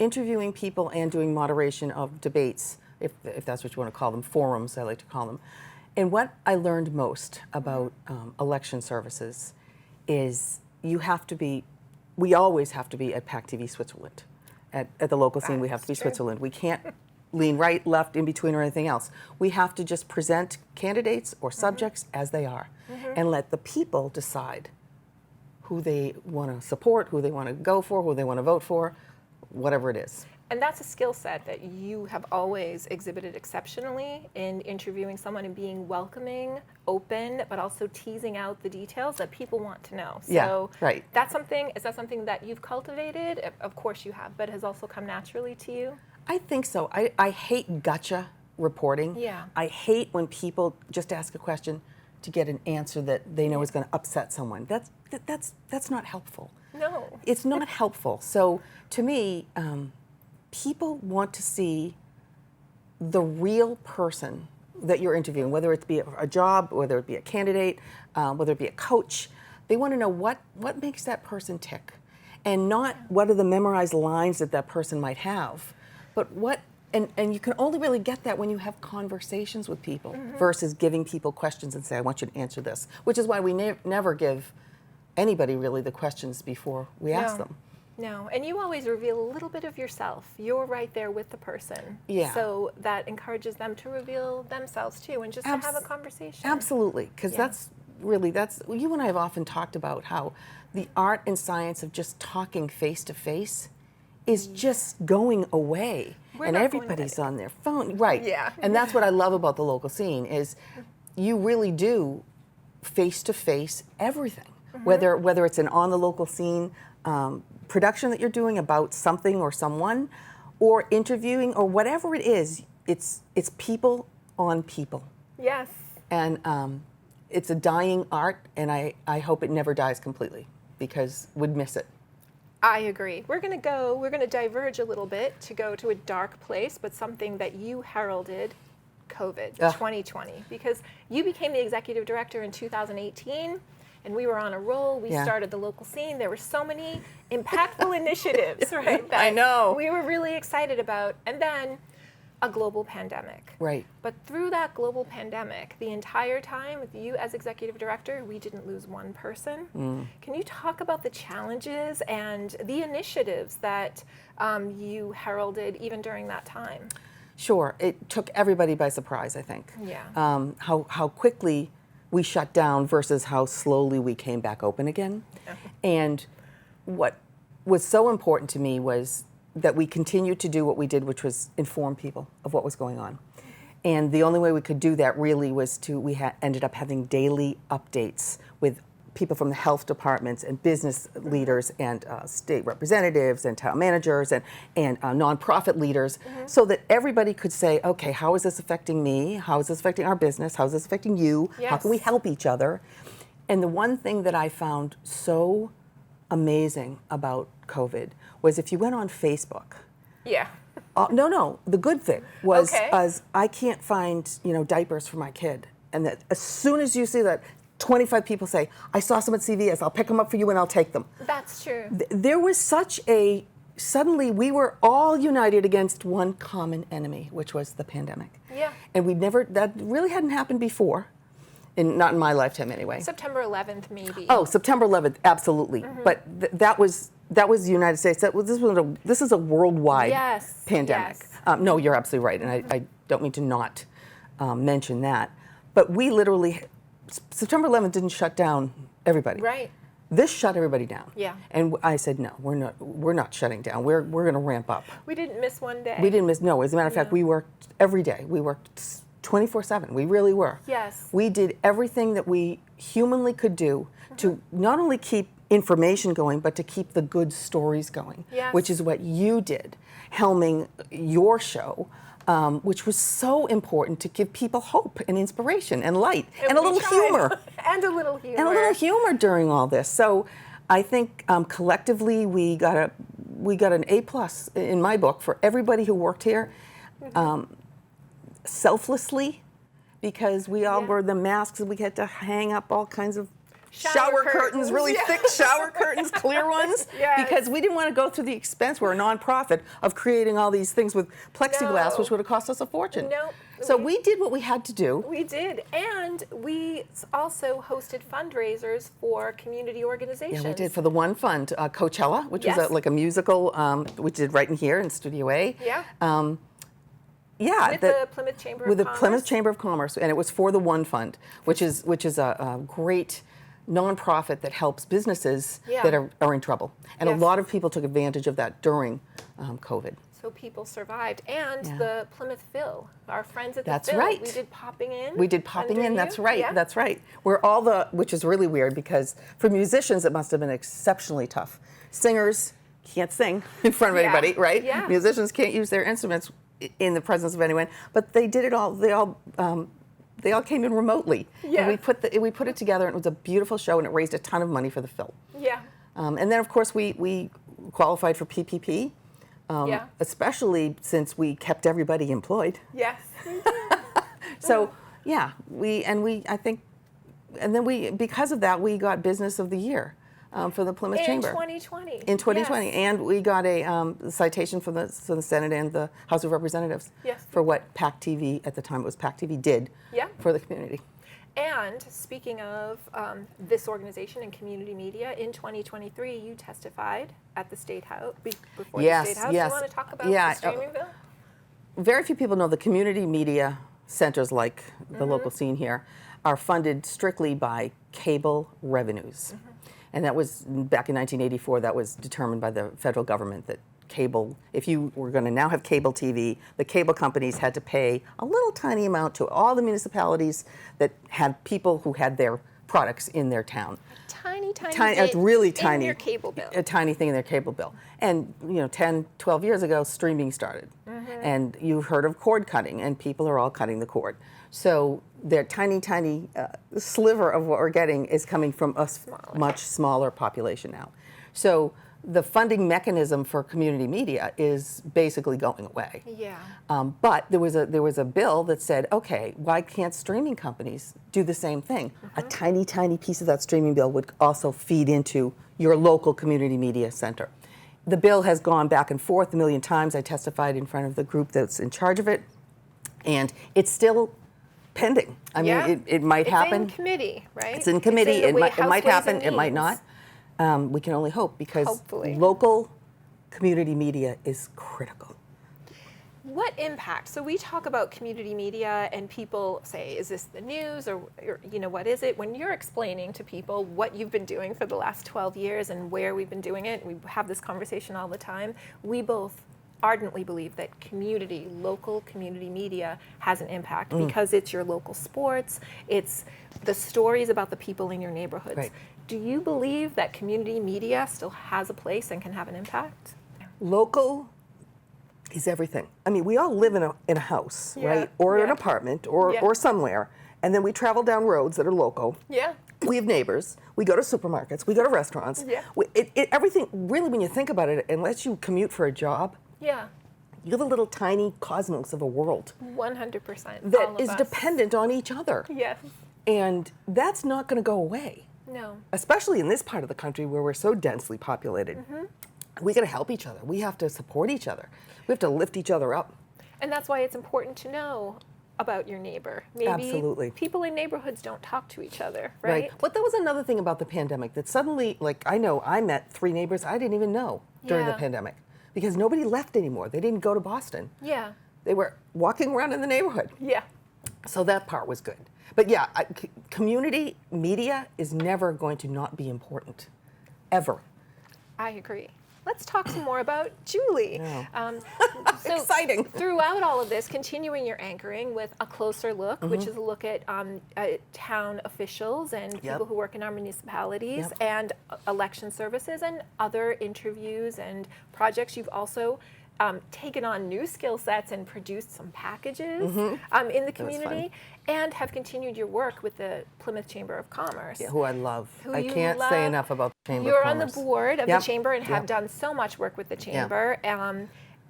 interviewing people and doing moderation of debates, if that's what you want to call them, forums, I like to call them. And what I learned most about election services is we always have to be at PAC TV Switzerland. At the local scene, we have to be Switzerland. We can't lean right, left, in between, or anything else. We have to just present candidates or subjects as they are, and let the people decide who they want to support, who they want to go for, who they want to vote for, whatever it is. And that's a skill set that you have always exhibited exceptionally in interviewing someone and being welcoming, open, but also teasing out the details that people want to know. So Yeah, right. is that something that you've cultivated? Of course you have, but has also come naturally to you? I think so. I hate gotcha reporting. Yeah. I hate when people just ask a question to get an answer that they know is going to upset someone. That's not helpful. No. It's not helpful. So to me, people want to see the real person that you're interviewing, whether it be a job, whether it be a candidate, whether it be a coach. They want to know what makes that person tick, and not what are the memorized lines that person might have, but what. And you can only really get that when you have conversations with people versus giving people questions and say, I want you to answer this, which is why we never give anybody really the questions before we ask them. No, and you always reveal a little bit of yourself. You're right there with the person. Yeah. So that encourages them to reveal themselves too, and just to have a conversation. Absolutely, because that's you and I have often talked about how the art and science of just talking face to face is just going away. And everybody's on their phone. Right. Yeah. And that's what I love about the local scene is you really do face to face everything. Whether it's an on the local scene production that you're doing about something or someone, or interviewing, or whatever it is, it's people on people. Yes. And it's a dying art, and I hope it never dies completely, because we'd miss it. I agree. We're going to diverge a little bit to go to a dark place, but something that you heralded, COVID 2020, because you became the executive director in 2018, and we were on a roll. We started the local scene. There were so many impactful initiatives, right? That I know. we were really excited about. And then a global pandemic. Right. But through that global pandemic, the entire time with you as executive director, we didn't lose one person. Can you talk about the challenges and the initiatives that you heralded even during that time? Sure. It took everybody by surprise, I think. Yeah. How quickly we shut down versus how slowly we came back open again. Yeah. And what was so important to me was that we continued to do what we did, which was inform people of what was going on. And the only way we could do that really was we ended up having daily updates with people from the health departments and business leaders and state representatives and town managers and nonprofit leaders, so that everybody could say, okay, how is this affecting me? How is this affecting our business? How is this affecting you? Yes. How can we help each other? And the one thing that I found so amazing about COVID was if you went on Facebook. Yeah. No, the good thing was Okay. I can't find diapers for my kid, and that as soon as you see that, 25 people say, I saw some at CVS, I'll pick them up for you and I'll take them. That's true. There was suddenly we were all united against one common enemy, which was the pandemic. Yeah. And that really hadn't happened before, not in my lifetime anyway. September 11th, maybe. Oh, September 11th, absolutely. But that was the United States. This is a worldwide pandemic. Yes. No, you're absolutely right, and I don't mean to not mention that. But we literally, September 11th didn't shut down everybody. Right. This shut everybody down. Yeah. And I said, no, we're not shutting down. We're going to ramp up. We didn't miss one day. We didn't miss. No, as a matter of fact, we worked every day. We worked 24/7. We really were. Yes. We did everything that we humanly could do to not only keep information going, but to keep the good stories going, Yes. which is what you did, helming your show, which was so important to give people hope and inspiration and light and a we little tried. humor. And a little humor. And a little humor during all this. So I think collectively we got an A+ in my book for everybody who worked here, selflessly, because we all wore the masks and we had to hang up all kinds of shower curtains, really thick shower curtains, clear ones, because we didn't want to go through the expense, we're a nonprofit, of creating all these things with plexiglass, which would have cost us a fortune. No. So we did what we had to do. We did, and we also hosted fundraisers for community organizations. Yeah, we did for the one fund, Coachella, which was Yes. like a musical, we did right in here in Studio A. Yeah. With the Plymouth Chamber of Commerce. Plymouth Chamber of Commerce, and it was for the One Fund, which is a great nonprofit that helps businesses that are in trouble. And a lot of people took advantage of that during COVID. So people survived. And the Plymouth Phil, our friends at the That's Phil. right. We did popping in. We did popping under in, you. that's right, Yeah. that's right. Which is really weird because for musicians it must have been exceptionally tough. Singers can't sing in front of anybody, right? Yeah. Musicians can't use their instruments in the presence of anyone, but they did it all, they all came in remotely. Yeah. And we put it together, and it was a beautiful show, and it raised a ton of money for the Phil. Yeah. And then, of course, we qualified for PPP, especially since we kept everybody employed. Yes. So, because of that, we got Business of the Year for the Plymouth Chamber. In 2020. In 2020. Yes. And we got a citation from the Senate and the House of Representatives for what PAC TV, at the time it was PAC TV, did for the community. And speaking of this organization and community media, in 2023, you testified at the State House, before the State House. Yes. Do you want to talk about the streaming bill? Very few people know the community media centers, like the local scene here, are funded strictly by cable revenues. And that was, back in 1984, that was determined by the federal government that cable, if you were going to now have cable TV, the cable companies had to pay a little tiny amount to all the municipalities that had people who had their products in their town. Tiny It's really tiny. in your cable bill. A tiny thing in their cable bill. And 10, 12 years ago, streaming started. And you've heard of cord cutting, and people are all cutting the cord. So their tiny sliver of what we're getting is coming from a much smaller population now. So the funding mechanism for community media is basically going away. Yeah. But there was a bill that said, okay, why can't streaming companies do the same thing? A tiny piece of that streaming bill would also feed into your local community media center. The bill has gone back and forth a million times. I testified in front of the group that's in charge of it, and it's still pending. I mean, it might happen. It's in committee, right? It's in committee. It might happen. Ways and It might Means. not. We can only hope, because Hopefully. local community media is critical. What impact? So we talk about community media, and people say, is this the news, or what is it? When you're explaining to people what you've been doing for the last 12 years and where we've been doing it, we have this conversation all the time, we both ardently believe that local community media has an impact because it's your local sports, it's the stories about the people in your neighborhoods. Right. Do you believe that community media still has a place and can have an impact? Local is everything. I mean, we all live in a house, right? Or an apartment, or somewhere, and then we travel down roads that are local. Yeah. We have neighbors. We go to supermarkets. We go to restaurants. Yeah. Everything, really, when you think about it, unless you commute for a job, Yeah. you have a little tiny cosmos of a world 100%. that is dependent on each other. Yes. And that's not going to go away. No. Especially in this part of the country where we're so densely populated. We got to help each other. We have to support each other. We have to lift each other up. And that's why it's important to know about your neighbor. Maybe Absolutely. people in neighborhoods don't talk to each other, right? But that was another thing about the pandemic, that suddenly, I know I met 3 neighbors I didn't even know during the Yeah. pandemic, because nobody left anymore. They didn't go to Boston. Yeah. They were walking around in the neighborhood. Yeah. So that part was good. But yeah, community media is never going to not be important, ever. I agree. Let's talk some more about Julie. So Exciting. Throughout all of this, continuing your anchoring with A Closer Look, which is a look at town officials and people who work in our municipalities and election services and other interviews and projects. You've also taken on new skill sets and produced some packages in the community, and have continued your work with the Plymouth Chamber of Commerce. Who I love. Who I you can't love. say enough about the Chamber You're of on the Commerce. board of the Chamber and have done so much work with the Chamber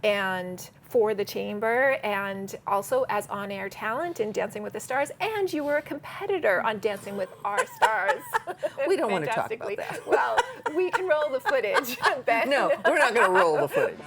and for the Chamber, and also as on-air talent in Dancing with the Stars, and you were a competitor on Dancing with Our Stars. We don't want to talk about that. Well, we can roll the footage, Ben. No, we're not going to roll the footage.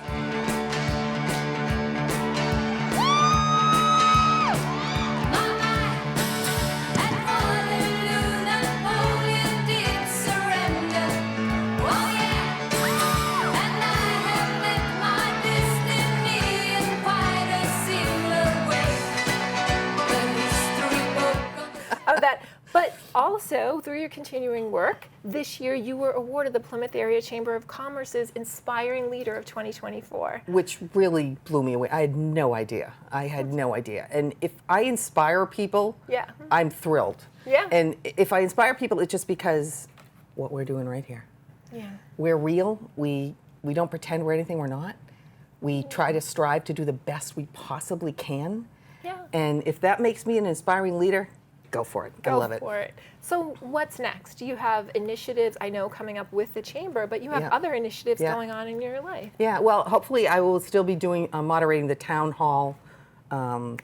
But also, through your continuing work, this year you were awarded the Plymouth Area Chamber of Commerce's Inspiring Leader of 2024. Which really blew me away. I had no idea. And if I inspire people, I'm thrilled. Yeah. And if I inspire people, it's just because what we're doing right here. Yeah. We're real. We don't pretend we're anything we're not. We try to strive to do the best we possibly can. Yeah. And if that makes me an inspiring leader, go for it. I love it. Go for it. So what's next? Do you have initiatives, I know, coming up with the Chamber, but you have other initiatives going on in your life? Yeah, well, hopefully I will still be doing moderating the town hall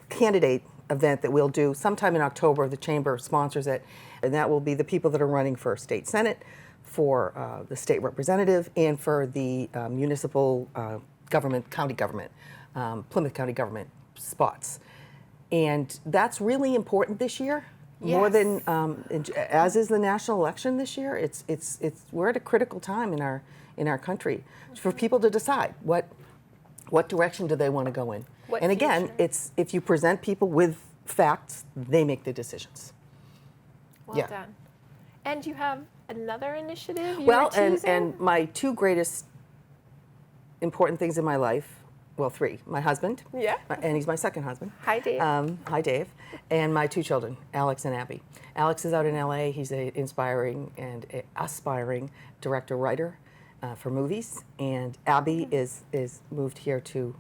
candidate event that we'll do sometime in October. The Chamber sponsors it, and that will be the people that are running for state senate, for the state representative, and for the municipal government, county government, Plymouth County government spots. And that's really important this year. More than as is the national election this year. It's we're at a critical time in our country for people to decide what direction do they want to go in. And again, it's if you present people with facts, they make the decisions. Well done. And you have another initiative? Well, and my 2 greatest important things in my life well, 3. My husband. Yeah. And he's my second husband. Hi, Dave. Hi, Dave. And my 2 children, Alex and Abby. Alex is out in LA. He's an inspiring and aspiring director-writer for movies. And Abby is moved here to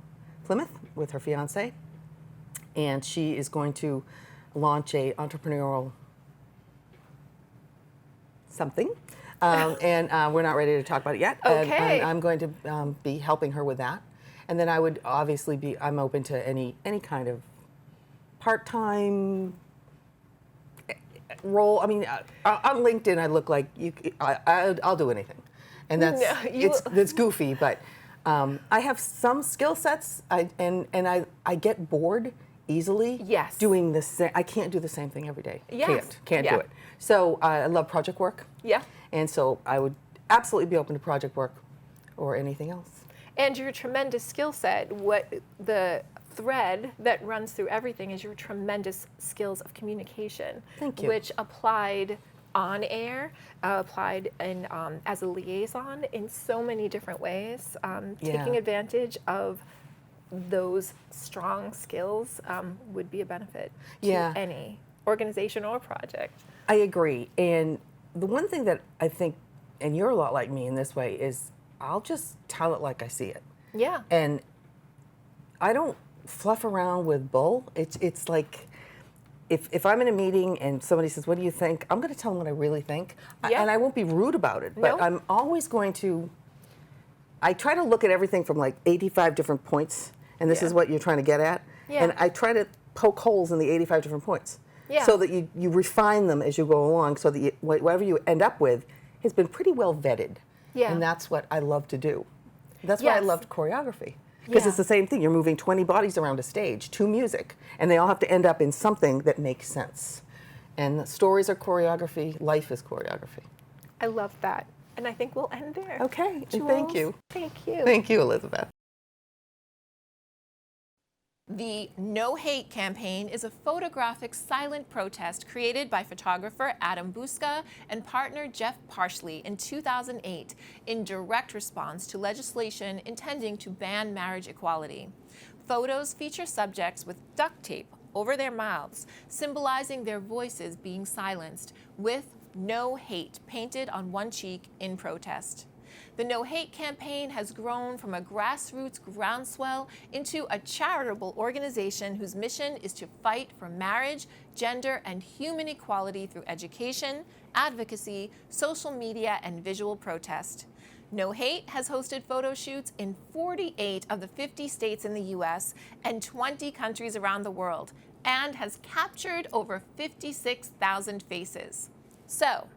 Plymouth with her fiance. And she is going to launch a entrepreneurial something. And we're not ready to talk about it yet. Okay. And I'm going to be helping her with that. And then I would obviously I'm open to any kind of part-time role. I mean, on LinkedIn, I look like I'll do anything. And that's, it's goofy, but I have some skill sets, and I get bored easily doing the same. I can't do the same thing every day. Yes. Can't do it. So I love project work. Yeah. And so I would absolutely be open to project work or anything else. And your tremendous skill set, what the thread that runs through everything is your tremendous skills of communication. Thank you. Which applied on air, applied in, as a liaison in so many different ways. Taking advantage of those strong skills would be a benefit to any organization or project. I agree. And the one thing that I think, and you're a lot like me in this way, is I'll just tell it like I see it. Yeah. And I don't fluff around with bull. It's like, if I'm in a meeting and somebody says, what do you think? I'm going to tell them what I really think. And I won't be rude about it. But I'm always going to, I try to look at everything from like 85 different points. And this is what you're trying to get at. Yeah. And I try to poke holes in the 85 different points. Yeah. So that you refine them as you go along, so that whatever you end up with has been pretty well vetted. Yeah. And that's what I love to do. That's why I loved choreography. Because it's the same thing. You're moving 20 bodies around a stage to music, and they all have to end up in something that makes sense. And stories are choreography, life is choreography. I love that. And I think we'll end there. Okay, and Jules, thank you. Thank you. Thank you, Elizabeth. The No Hate campaign is a photographic silent protest created by photographer Adam Buska and partner Jeff Parsley in 2008 in direct response to legislation intending to ban marriage equality. Photos feature subjects with duct tape over their mouths, symbolizing their voices being silenced, with No Hate painted on one cheek in protest. The No Hate campaign has grown from a grassroots groundswell into a charitable organization whose mission is to fight for marriage, gender, and human equality through education, advocacy, social media, and visual protest. No Hate has hosted photo shoots in 48 of the 50 states in the U.S. and 20 countries around the world, and has captured over 56,000 faces. So,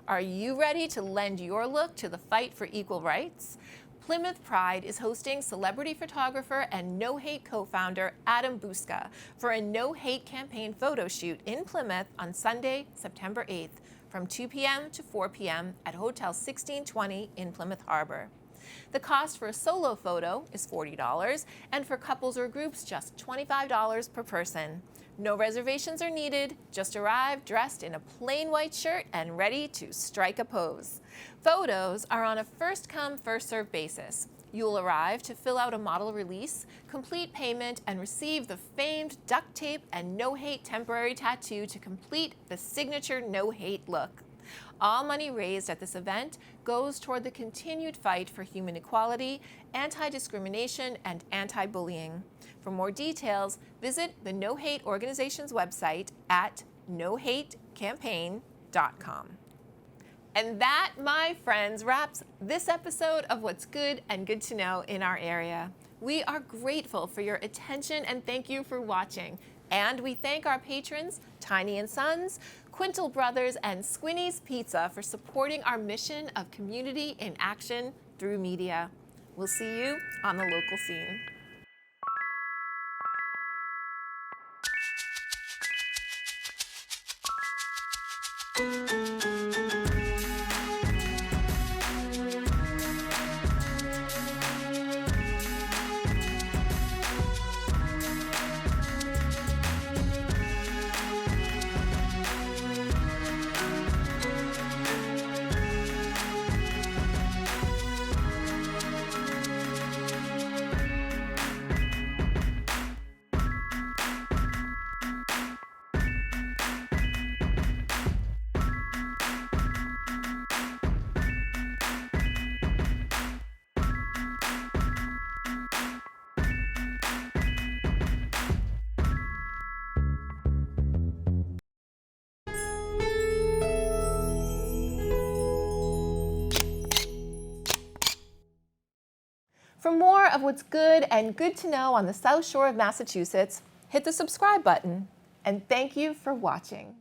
are you ready to lend your look to the fight for equal rights? Plymouth Pride is hosting celebrity photographer and No Hate co-founder Adam Buska for a No Hate campaign photo shoot in Plymouth on Sunday, September 8th from 2 p.m. to 4 p.m. at Hotel 1620 in Plymouth Harbor. The cost for a solo photo is $40, and for couples or groups, just $25 per person. No reservations are needed. Just arrive dressed in a plain white shirt and ready to strike a pose. Photos are on a first-come, first-served basis. You'll arrive to fill out a model release, complete payment, and receive the famed duct tape and No Hate temporary tattoo to complete the signature No Hate look. All money raised at this event goes toward the continued fight for human equality, anti-discrimination, and anti-bullying. For more details, visit the No Hate organization's website at nohatecampaign.com. And that, my friends, wraps this episode of What's Good and Good to Know in our area. We are grateful for your attention and thank you for watching. And we thank our patrons, Tiny & Sons, Quintal Brothers, and Squinny's Pizza for supporting our mission of community in action through media. We'll see you on the local scene. For more of what's good and good to know on the South Shore of Massachusetts, hit the subscribe button, and thank you for watching.